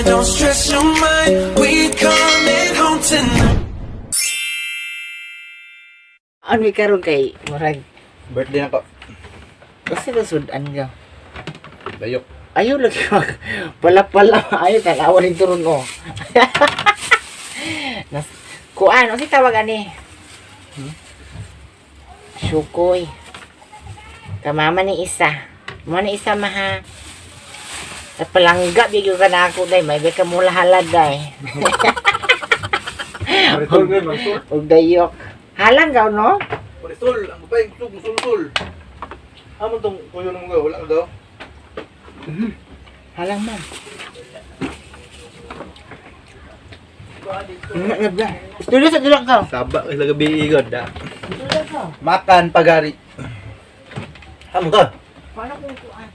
don't stress your mind. We coming home tonight. Ano karon kay murag Birthday na ko. kasi sudan ka. Dayok. Ayaw lagi mag pala ayaw talawan ning turon oh. Nas kuan o si tawag ani. Syukoy. Kamama ni isa. Mo ni isa maha. Sa palangga bigyo ka na ako day may ka mula halad day. Paritol nga, magsul. Og dayok. Halang gaw no? Paritol, ang babaeng tuk, musul-sul. Amon tong kuyo nung wala ka daw. Halang man. Nagda. Tuloy sa dilak ka. Saba kay lagabi igod da. Tuloy ka. Makan pagari. Amo ka? Paano kung kuan?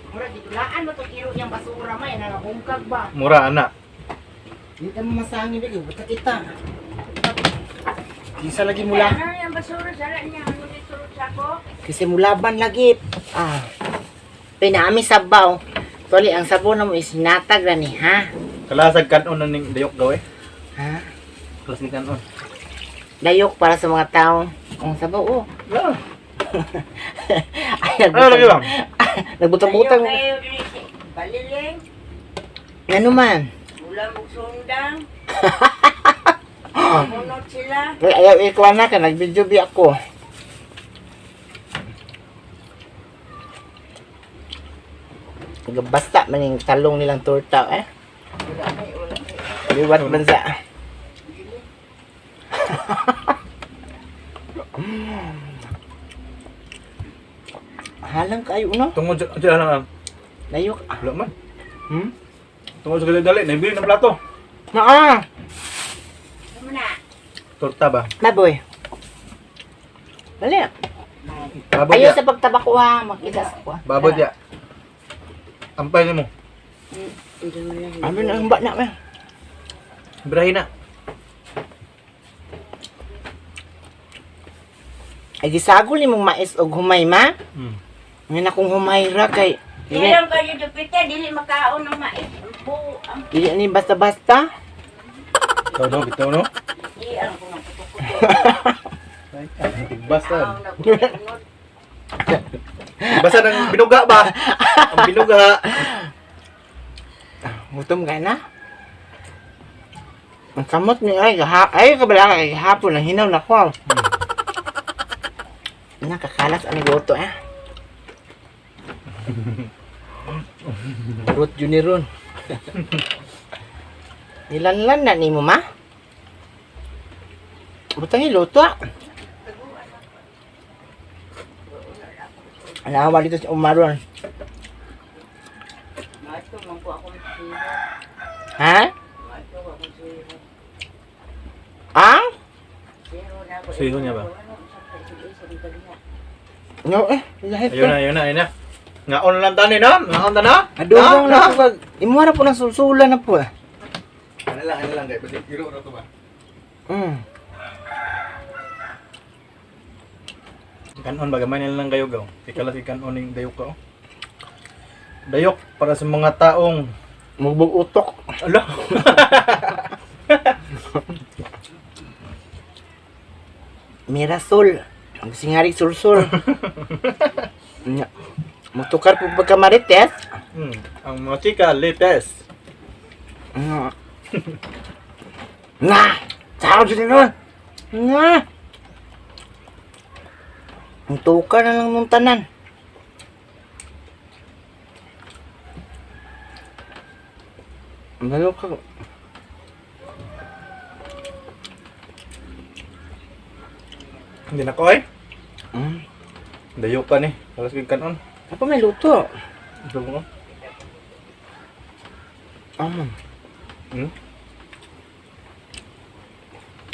Mura ditulaan mo to kiro yang basura may nangabungkag ba? Mura anak. Hindi ka masangin dito, basta kita. Kisa lagi mula. Ano yung basura sala niya? Ano yung surut sa ko? Kasi mulaban lagi. Ah. Pinami sabaw. Toli, ang sabaw na mo is natag na ni, ha? Kalasag kanon na ning dayok daw eh. Ha? Kalasag kanon. Dayok para sa mga tao. Ang sabaw, oh. Ah. Ay, Ano lagi lang? nagbutang-butang. Kayo din si Baliling, Ano man? mula magsundang, munod sila. Ay, ayaw ikuha na ka, nag-video bi ako. Basta man yung talong nilang torta, eh. Liwat bansa. Halang kayo, no? Tungod sa lang. Layok. Wala man. Tungod sa dali, naibili ng plato. Naa! Ano na? Torta ba? Baboy. Bali. Babod Ayaw ya. sa pagtabako ha. Makita sa kuha. Babod ya. Ampay ni mo. Ano na ang na man? Birahin na. Ay gisagol ni mong mais og humay ma. Ngayon akong humay ra kay Ilang kayo dupita, dili makaon ng mais. Ang dili ni basta-basta. Bitaw no? iyan ko ng puto-puto. Basta. Ang nabutinod. Basta ng binuga ba? Ang binuga. Gutom ka na? Ang kamot ni ay kabala kay hapon na hinaw na ko. Nakakalas ani goto eh. Rut Juniron. Nilanlan na ni mo ma? Butang iluto. Anawa dito si Umaron. Mato man po akong siro. Ha? Mato akong siro. Ah? Siro na ako. Siro niya ba? No eh, lahit Ayun na. Ngaon lang tani na? Ngaon ta na? Adobong na po kag imuara po ng sulsulan na po. Ano lang guys, pwede kiro na to ba? Kanon bagamay nila lang kayo gaw. Ikala si kanon ning dayok ka. Dayok para sa mga taong Mugbog utok. ala. Mirasol. Ang singarig sulsul. Nya. Mutukar po pagkamarites. Ang mga chika latest. Nga. Sao dito nun? Nga. Mutukar na lang nung tanan. Ano ka? Hindi na ko eh. Dayok ka ni. Alas kay kanon. Apa may luto? Ito mo. Hmm?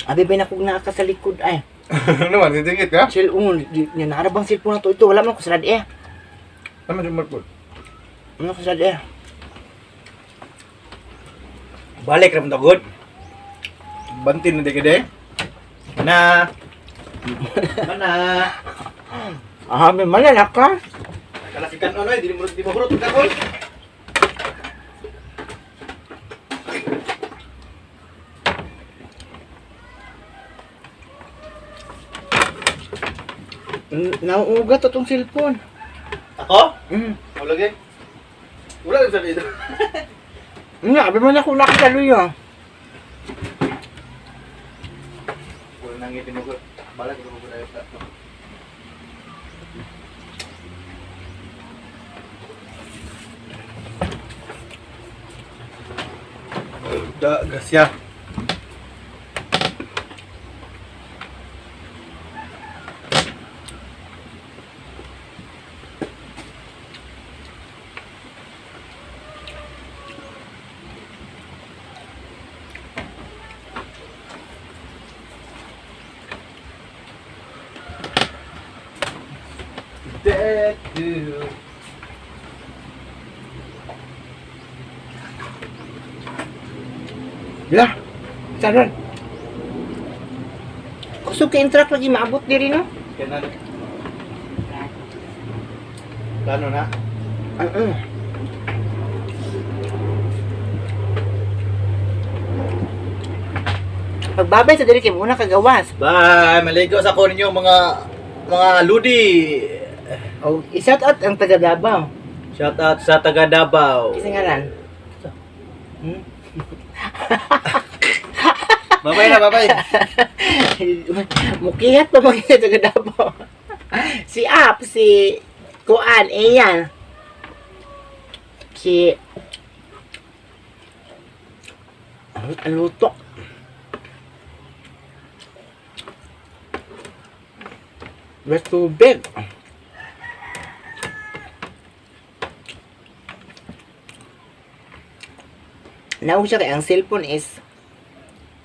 Abi ba na kog naa ka sa likod ay. Ano man, titingit ka? Sil nya narabang cellphone na to ito wala man ko sa eh. Ano yung markod? Ano ko sa eh. Balik ra man good. Bantin na di kede. Mana? Mana? Ah, may malala ka. Kana si kanon oy, di mo hurot kanon. Nauugat itong cellphone. Ako? Mm. Lagi. Wala rin sa dito. Nga, abi man ako nakakaluy ah. Wala nang ngipin mo. Balik ko ko dayo. Gasya. That dude. Lah, saron. Kusog ka intrak lagi maabot diri no? Kena. Plano na. Pagbabay sa diri kay muna kagawas. Bye, maligo sa ko ninyo mga ludi. Oh, i-shout out ang taga Davao. Shout out sa taga Davao. Kasi ngalan. Babay na, babay. Mukihat pa mga taga Davao. Si Ap, si Kuan, Ayan. Si ang luto. Best tubig. Naog siya kay ang cellphone is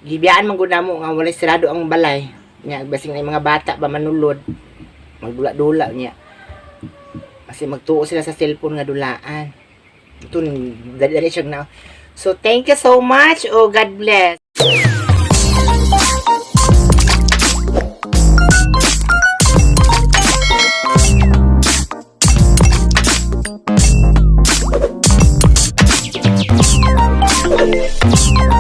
gibiyaan man gud namo nga walay sirado ang balay. Nya basing na mga bata ba manulod. Magdula-dula niya. Kasi magtuo sila sa cellphone nga dulaan. Ito dali siya na. So thank you so much. Oh, God bless. Thank you.